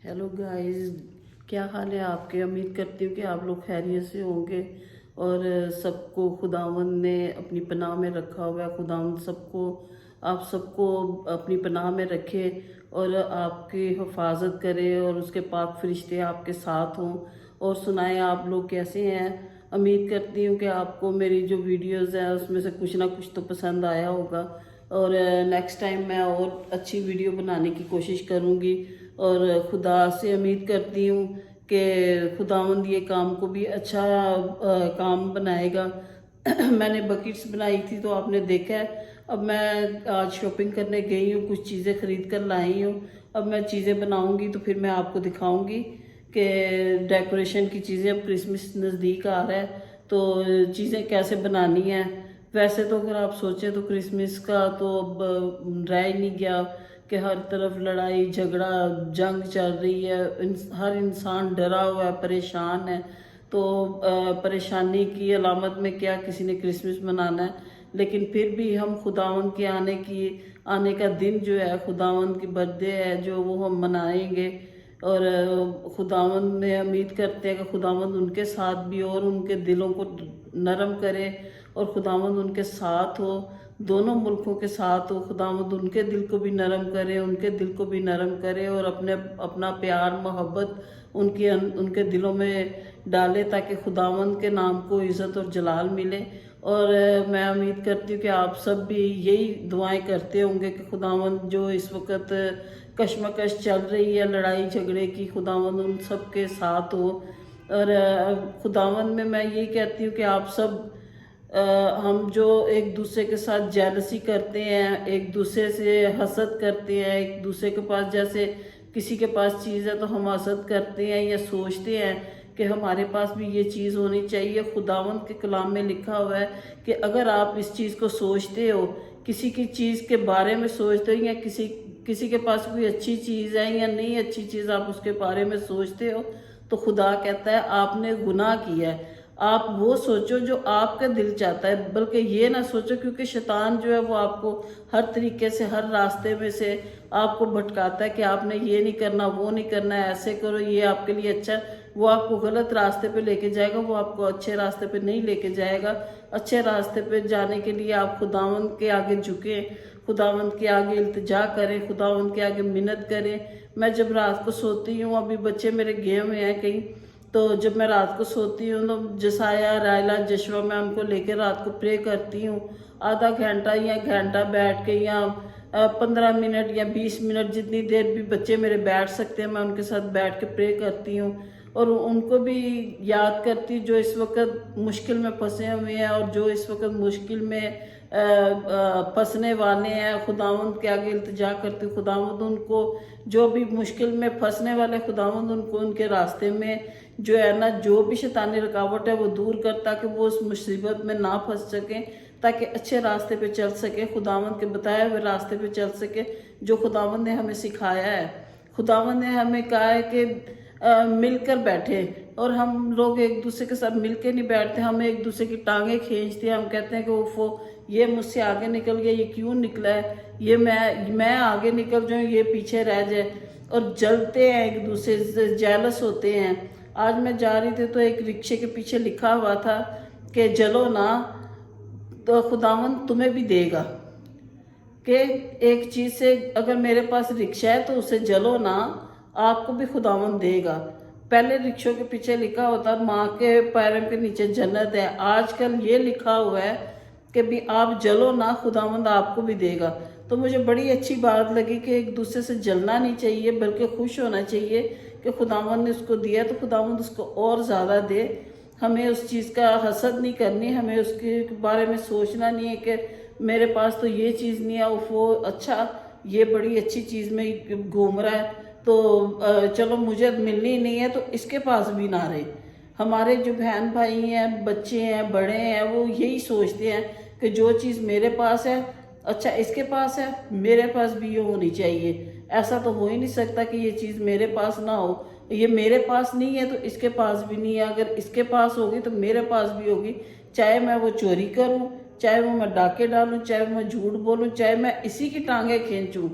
Hello guys, क्या हाल है आपके। उम्मीद करती हूँ कि आप लोग खैरियत से होंगे और सबको खुदावंद ने अपनी पनाह में रखा हुआ है। खुदावंद आप सबको अपनी पनाह में रखे और आपकी हिफाजत करे और उसके पाक फरिश्ते आपके साथ हों। और सुनाएं आप लोग कैसे हैं। उम्मीद करती हूँ कि आपको मेरी जो वीडियोस हैं उसमें से कुछ ना कुछ तो पसंद आया होगा और नेक्स्ट टाइम मैं और अच्छी वीडियो बनाने की कोशिश करूँगी। और खुदा से उम्मीद करती हूँ कि खुदावंद ये काम को भी अच्छा काम बनाएगा। मैंने बकेट्स बनाई थी तो आपने देखा है। अब मैं आज शॉपिंग करने गई हूँ, कुछ चीज़ें ख़रीद कर लाई हूँ। अब मैं चीज़ें बनाऊँगी तो फिर मैं आपको दिखाऊँगी कि डेकोरेशन की चीज़ें, अब क्रिसमस नज़दीक आ रहा है तो चीज़ें कैसे बनानी है। वैसे तो अगर आप सोचें तो क्रिसमस का तो अब रह ही नहीं गया कि हर तरफ लड़ाई झगड़ा जंग चल रही है। हर इंसान डरा हुआ है, परेशान है। तो परेशानी की अलामत में क्या किसी ने क्रिसमस मनाना है। लेकिन फिर भी हम खुदावंद के आने का दिन जो है, खुदावंद की बर्थडे है जो, वो हम मनाएंगे। और खुदावंद में उम्मीद करते हैं कि खुदावंद उनके साथ भी और उनके दिलों को नरम करे और खुदावंद उनके साथ हो, दोनों मुल्कों के साथ हो। खुदावंद उनके दिल को भी नरम करे, उनके दिल को भी नरम करे और अपना प्यार मोहब्बत उनके दिलों में डाले ताकि खुदावंद के नाम को इज़्ज़त और जलाल मिले। और मैं उम्मीद करती हूँ कि आप सब भी यही दुआएं करते होंगे कि खुदावंद जो इस वक्त कशमकश चल रही है लड़ाई झगड़े की, खुदावंद उन सब के साथ हो। और खुदावंद में मैं यही कहती हूँ कि आप सब हम जो एक दूसरे के साथ जेलसी करते हैं, एक दूसरे से हसद करते हैं, एक दूसरे के पास जैसे किसी के पास चीज़ है तो हम हसद करते हैं या सोचते हैं कि हमारे पास भी ये चीज़ होनी चाहिए। खुदावंद के कलाम में लिखा हुआ है कि अगर आप इस चीज़ को सोचते हो, किसी की चीज़ के बारे में सोचते हो या किसी के पास कोई अच्छी चीज़ है या नहीं अच्छी चीज़ आप उसके बारे में सोचते हो, तो खुदा कहता है आपने गुनाह किया है। आप वो सोचो जो आपका दिल चाहता है, बल्कि ये ना सोचो, क्योंकि शैतान जो है वो आपको हर तरीके से, हर रास्ते में से आपको भटकाता है कि आपने ये नहीं करना, वो नहीं करना है, ऐसे करो ये आपके लिए अच्छा है। वो आपको गलत रास्ते पे लेके जाएगा, वो आपको अच्छे रास्ते पे नहीं लेके जाएगा। अच्छे रास्ते पे जाने के लिए आप खुदावंद के आगे झुकें, खुदावंद के आगे इल्तिजा करें, खुदावंद के आगे मिन्नत करें। मैं जब रात को सोती हूँ, अभी बच्चे मेरे गए हुए हैं कहीं, तो जब मैं रात को सोती हूँ तो जसाया, रायला, जशवा, मैं उनको लेकर रात को प्रे करती हूँ। आधा घंटा या घंटा बैठ के या 15 मिनट या 20 मिनट, जितनी देर भी बच्चे मेरे बैठ सकते हैं, मैं उनके साथ बैठ के प्रे करती हूँ। और उनको भी याद करती हूँ जो इस वक्त मुश्किल में फंसे हुए हैं और जो इस वक्त मुश्किल में फंसने वाले हैं। खुदावंद के आगे इल्तिजा करती हूँ, खुदावंद उनको जो भी मुश्किल में फंसने वाले, खुदावंद उनको उनके रास्ते में जो है ना, जो भी शैतानी रुकावट है वो दूर कर, ताकि वो उस मुसीबत में ना फंस सकें, ताकि अच्छे रास्ते पे चल सके, खुदावंद के बताए हुए रास्ते पे चल सके जो खुदावंद ने हमें सिखाया है। खुदावंद ने हमें कहा है कि मिलकर बैठे, और हम लोग एक दूसरे के साथ मिलकर नहीं बैठते, हम एक दूसरे की टांगे खींचते हैं। हम कहते हैं कि वो ये मुझसे आगे निकल गया, ये क्यों निकला है, ये मैं आगे निकल जाऊँ, ये पीछे रह जाए, और जलते हैं एक दूसरे से, जेलस होते हैं। आज मैं जा रही थी तो एक रिक्शे के पीछे लिखा हुआ था कि जलो ना तो खुदावंद तुम्हें भी देगा। कि एक चीज़ से, अगर मेरे पास रिक्शा है तो उसे जलो ना, आपको भी खुदावंद देगा। पहले रिक्शों के पीछे लिखा होता माँ के पैरों के नीचे जन्नत है, आजकल ये लिखा हुआ है कि भी आप जलो ना, खुदावंद आपको भी देगा। तो मुझे बड़ी अच्छी बात लगी कि एक दूसरे से जलना नहीं चाहिए, बल्कि खुश होना चाहिए कि खुदावंद ने उसको दिया तो खुदावंद उसको और ज़्यादा दे। हमें उस चीज़ का हसद नहीं करनी, हमें उसके बारे में सोचना नहीं है कि मेरे पास तो ये चीज़ नहीं है, वो अच्छा ये बड़ी अच्छी चीज़ में घूम रहा है तो चलो मुझे मिलनी नहीं है तो इसके पास भी ना रहे। हमारे जो बहन भाई हैं, बच्चे हैं, बड़े हैं, वो यही सोचते हैं कि जो चीज़ मेरे पास है, अच्छा इसके पास है, मेरे पास भी ये होनी चाहिए। ऐसा तो हो ही नहीं सकता कि ये चीज़ मेरे पास ना हो, ये मेरे पास नहीं है तो इसके पास भी नहीं है, अगर इसके पास होगी तो मेरे पास भी होगी। चाहे मैं वो चोरी करूं, चाहे वो मैं डाके डालूं, चाहे मैं झूठ बोलूं, चाहे मैं इसी की टांगे खींचूं,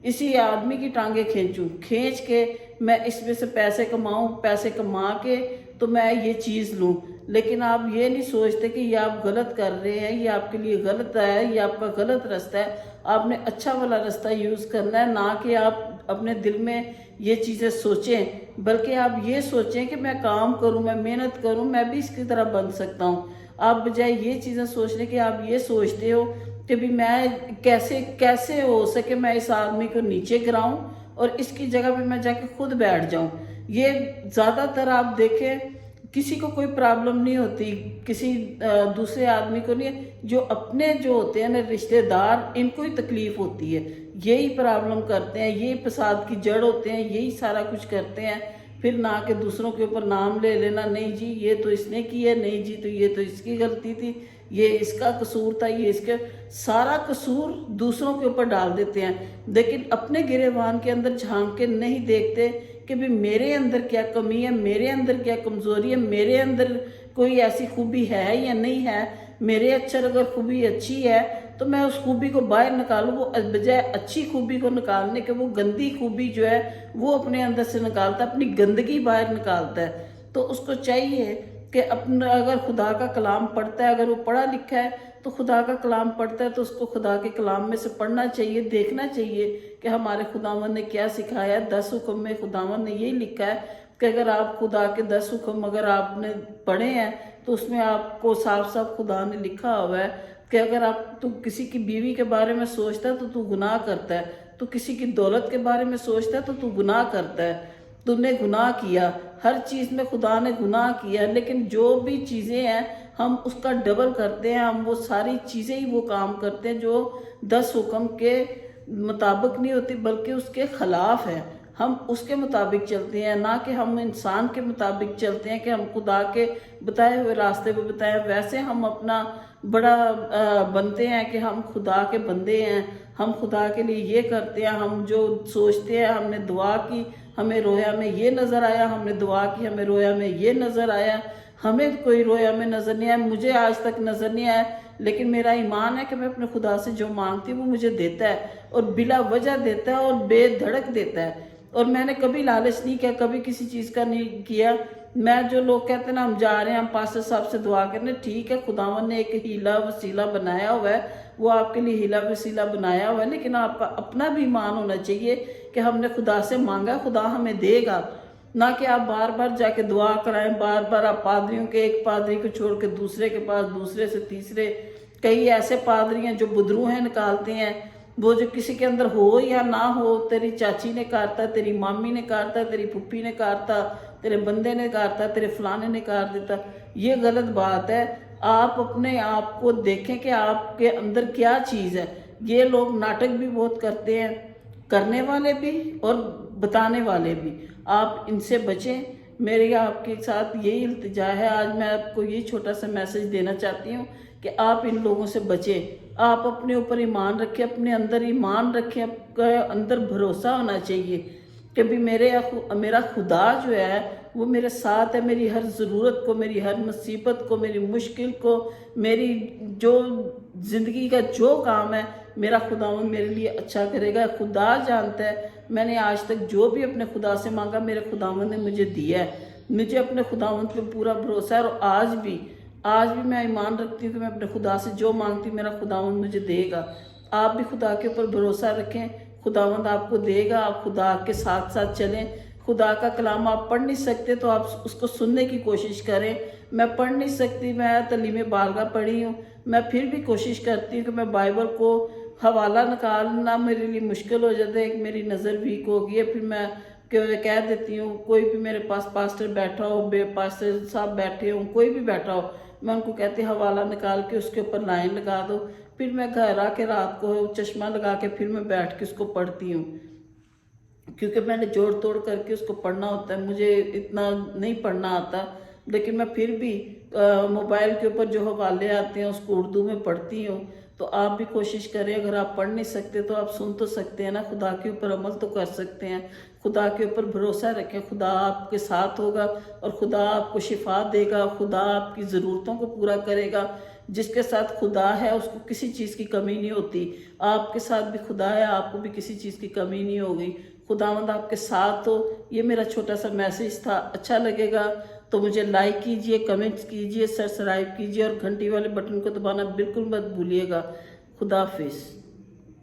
इसी आदमी की टांगे खींच के मैं इसमें से पैसे कमाऊं, पैसे कमा के तो मैं ये चीज़ लूं। लेकिन आप ये नहीं सोचते कि ये आप गलत कर रहे हैं, ये आपके लिए गलत है, ये आपका गलत रास्ता है। आपने अच्छा वाला रास्ता यूज़ करना है, ना कि आप अपने दिल में ये चीज़ें सोचें, बल्कि आप ये सोचें कि मैं काम करूं, मैं मेहनत करूं, मैं भी इसकी तरह बन सकता हूं। आप बजाय ये चीज़ें सोचने के आप ये सोचते हो कि भी मैं कैसे कैसे हो सके मैं इस आदमी को नीचे गिराऊं और इसकी जगह पे मैं जाके खुद बैठ जाऊं। ये ज़्यादातर आप देखें, किसी को कोई प्रॉब्लम नहीं होती, किसी दूसरे आदमी को नहीं, जो अपने जो होते हैं ना रिश्तेदार, इनको ही तकलीफ होती है, यही प्रॉब्लम करते हैं, यही फसाद की जड़ होते हैं, यही सारा कुछ करते हैं। फिर ना कि दूसरों के ऊपर नाम ले लेना, नहीं जी ये तो इसने की है, नहीं जी तो ये तो इसकी गलती थी, ये इसका कसूर था, ये इसका, सारा कसूर दूसरों के ऊपर डाल देते हैं। लेकिन अपने गिरेबान के अंदर झांक के नहीं देखते कि भी मेरे अंदर क्या कमी है, मेरे अंदर क्या कमज़ोरी है, मेरे अंदर कोई ऐसी खूबी है या नहीं है। मेरे अंदर अगर खूबी अच्छी है तो मैं उस खूबी को बाहर निकालूं, वो बजाय अच्छी खूबी को निकालने के वो गंदी खूबी जो है वो अपने अंदर से निकालता है, अपनी गंदगी बाहर निकालता है। तो उसको चाहिए कि अपना, अगर खुदा का कलाम पढ़ता है, अगर वो पढ़ा लिखा है तो खुदा का कलाम पढ़ता है तो उसको खुदा के कलाम में से पढ़ना चाहिए, देखना चाहिए कि हमारे खुदावंद ने क्या सिखाया है। 10 हुक्म में खुदावंद ने यही लिखा है कि अगर आप खुदा के 10 हुक्म अगर आपने पढ़े हैं तो उसमें आपको साफ साफ खुदा ने लिखा हुआ है कि अगर तू किसी की बीवी के बारे में सोचता है तो तू गुनाह करता है, तू किसी की दौलत के बारे में सोचता है तो तू गुनाह करता है, तूने गुनाह किया। हर चीज़ में खुदा ने गुनाह किया, लेकिन जो भी चीज़ें हैं हम उसका डबल करते हैं, हम वो सारी चीज़ें ही वो काम करते हैं जो 10 हुक्म के मुताबिक नहीं होती, बल्कि उसके खिलाफ है। हम उसके मुताबिक चलते हैं, ना कि हम इंसान के मुताबिक चलते हैं कि हम खुदा के बताए हुए रास्ते पे बताएं। वैसे हम अपना बड़ा बनते हैं कि हम खुदा के बंदे हैं, हम खुदा के लिए ये करते हैं, हम जो सोचते हैं, हमने दुआ की हमें रोया में ये नज़र आया, हमने दुआ की हमें रोया में ये नज़र आया, हमें कोई रोया में नज़र नहीं आया, मुझे आज तक नज़र नहीं आया। लेकिन मेरा ईमान है कि मैं अपने खुदा से जो मांगती हूँ वो मुझे देता है, और बिला वजह देता है और बेधड़क देता है। और मैंने कभी लालच नहीं किया, कभी किसी चीज़ का नहीं किया। मैं, जो लोग कहते हैं ना हम जा रहे हैं, हम पास्टर साहब से दुआ करने, ठीक है, खुदावन ने एक हीला वसीला बनाया हुआ है, वो आपके लिए हीला वसीला बनाया हुआ है, लेकिन आपका अपना भी ईमान होना चाहिए कि हमने खुदा से मांगा, खुदा हमें देगा। ना कि आप बार बार जाके दुआ कराएं, बार बार आप पादरियों के, एक पादरी को छोड़ के दूसरे के पास, दूसरे से तीसरे, कई ऐसे पादरी हैं जो बुदरूहें निकालते हैं, वो जो किसी के अंदर हो या ना हो, तेरी चाची ने काटता, तेरी मामी ने काटता, तेरी पुप्पी ने काटता, तेरे बंदे ने काटता, तेरे फलाने ने काट देता, ये गलत बात है। आप अपने आप को देखें कि आपके अंदर क्या चीज़ है। ये लोग नाटक भी बहुत करते हैं, करने वाले भी और बताने वाले भी, आप इनसे बचें। मेरी आपके साथ यही इल्तिजा है। आज मैं आपको ये छोटा सा मैसेज देना चाहती हूँ कि आप इन लोगों से बचें। आप अपने ऊपर ईमान रखें, अपने अंदर ईमान रखें, आपके अंदर भरोसा होना चाहिए कि भी मेरा खुदा जो है वो मेरे साथ है, मेरी हर ज़रूरत को, मेरी हर मुसीबत को, मेरी मुश्किल को, मेरी जो ज़िंदगी का जो काम है, मेरा खुदावंद मेरे लिए अच्छा करेगा। खुदा जानता है, मैंने आज तक जो भी अपने खुदा से मांगा मेरे खुदावंद ने मुझे दिया है। मुझे अपने खुदावंद पे पूरा भरोसा है, और आज भी मैं ईमान रखती हूँ कि मैं अपने खुदा से जो मांगती हूँ मेरा खुदावंद मुझे देगा। आप भी खुदा के ऊपर भरोसा रखें, खुदावंद आपको देगा। आप खुदा के साथ साथ चलें। खुदा का कलाम आप पढ़ नहीं सकते तो आप उसको सुनने की कोशिश करें। मैं पढ़ नहीं सकती, मैं तलीम बालगा पढ़ी हूँ, मैं फिर भी कोशिश करती हूँ कि मैं बाइबल को हवाला निकालना मेरे लिए मुश्किल हो जाता है। एक मेरी नज़र वीक हो गई है, फिर मैं कह देती हूँ, कोई भी मेरे पास पास्टर बैठा हो, पास्टर साहब बैठे हों, कोई भी बैठा हो, मैं उनको कहती हवाला निकाल के उसके ऊपर लाइन लगा दो। फिर मैं घर आके रात को चश्मा लगा के फिर मैं बैठ के उसको पढ़ती हूँ, क्योंकि मैंने जोड़ तोड़ करके उसको पढ़ना होता है। मुझे इतना नहीं पढ़ना आता, लेकिन मैं फिर भी मोबाइल के ऊपर जो हवाले आते हैं उसको उर्दू में पढ़ती हूँ। तो आप भी कोशिश करें, अगर आप पढ़ नहीं सकते तो आप सुन तो सकते हैं ना, खुदा के ऊपर अमल तो कर सकते हैं। खुदा के ऊपर भरोसा रखें, खुदा आपके साथ होगा और खुदा आपको शिफा देगा, खुदा आपकी ज़रूरतों को पूरा करेगा। جس کے ساتھ خدا ہے اس کو کسی چیز کی کمی نہیں ہوتی. آپ کے ساتھ بھی خدا ہے, آپ کو بھی کسی چیز کی کمی نہیں ہوگی. خداوند آپ کے ساتھ ہو. یہ میرا چھوٹا سا میسیج تھا. اچھا لگے گا تو مجھے لائک کیجئے, کمنٹس کیجئے, سبسکرائب کیجئے اور گھنٹی والے بٹن کو دبانا بالکل مت بھولیے گا. خدا حافظ.